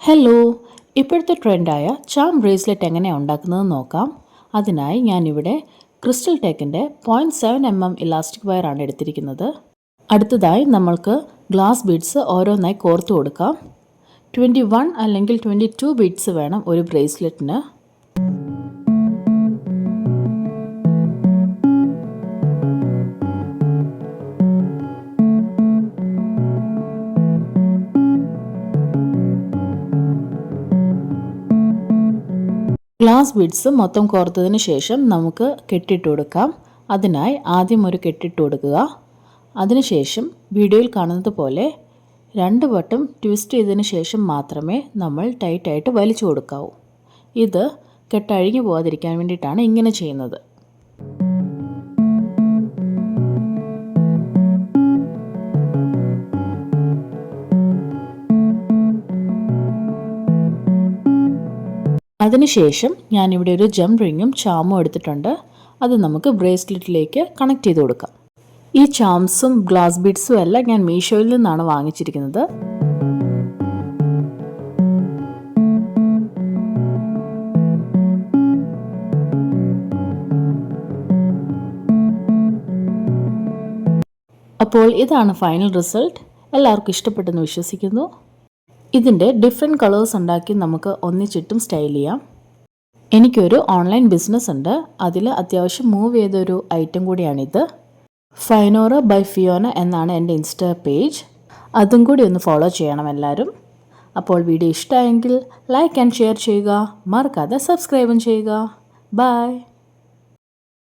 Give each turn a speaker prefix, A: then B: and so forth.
A: Hello, ഇപ്പോഴത്തെ ട്രെൻഡായ charm bracelet എങ്ങനെയാണ് ഉണ്ടാക്കുന്നതെന്ന് നോക്കാം. അതിനായി ഞാനിവിടെ ക്രിസ്റ്റൽ ടെക്കിൻ്റെ 0.7 mm ഇലാസ്റ്റിക് വയറാണ് എടുത്തിരിക്കുന്നത്. അടുത്തതായി നമ്മൾക്ക് ഗ്ലാസ് ബീഡ്സ് ഓരോന്നായി കോർത്ത് കൊടുക്കാം. 21 അല്ലെങ്കിൽ 22 ബീഡ്സ് വേണം ഒരു ബ്രേസ്ലെറ്റിന്. ഗ്ലാസ് ബീഡ്സ് മൊത്തം കോർത്തതിന് ശേഷം നമുക്ക് കെട്ടിട്ട് കൊടുക്കാം. അതിനായി ആദ്യം ഒരു കെട്ടിട്ട് കൊടുക്കുക. അതിനുശേഷം വീഡിയോയിൽ കാണുന്നത് പോലെ 2 വട്ടം ട്വിസ്റ്റ് ചെയ്തതിന് ശേഷം മാത്രമേ നമ്മൾ ടൈറ്റായിട്ട് വലിച്ചു കൊടുക്കാവൂ. ഇത് കെട്ടഴിഞ്ഞു പോകാതിരിക്കാൻ വേണ്ടിയിട്ടാണ് ഇങ്ങനെ ചെയ്യുന്നത്. അതിനുശേഷം ഞാനിവിടെ ഒരു ജം റിങ്ങും ചാമും എടുത്തിട്ടുണ്ട്. അത് നമുക്ക് ബ്രേസ്ലെറ്റിലേക്ക് കണക്ട് ചെയ്ത് കൊടുക്കാം. ഈ ചാംസും ഗ്ലാസ് ബീഡ്സും എല്ലാം ഞാൻ മീഷോയിൽ നിന്നാണ് വാങ്ങിച്ചിരിക്കുന്നത്. അപ്പോൾ ഇതാണ് ഫൈനൽ റിസൾട്ട്. എല്ലാവർക്കും ഇഷ്ടപ്പെട്ടെന്ന് വിശ്വസിക്കുന്നു. ഇതിൻ്റെ ഡിഫറെൻറ്റ് കളേഴ്സ് ഉണ്ടാക്കി നമുക്ക് ഒന്നിച്ചിട്ടും സ്റ്റൈൽ ചെയ്യാം. എനിക്കൊരു ഓൺലൈൻ ബിസിനസ് ഉണ്ട്. അതിൽ അത്യാവശ്യം മൂവ് ചെയ്തൊരു ഐറ്റം കൂടിയാണിത്. ഫൈനോറ ബൈ ഫിയോന എന്നാണ് എൻ്റെ ഇൻസ്റ്റാ പേജ്. അതും കൂടി ഒന്ന് ഫോളോ ചെയ്യണം എല്ലാവരും. അപ്പോൾ വീഡിയോ ഇഷ്ടമായെങ്കിൽ ലൈക്ക് ആൻഡ് ഷെയർ ചെയ്യുക. മറക്കാതെ സബ്സ്ക്രൈബും ചെയ്യുക. ബൈ.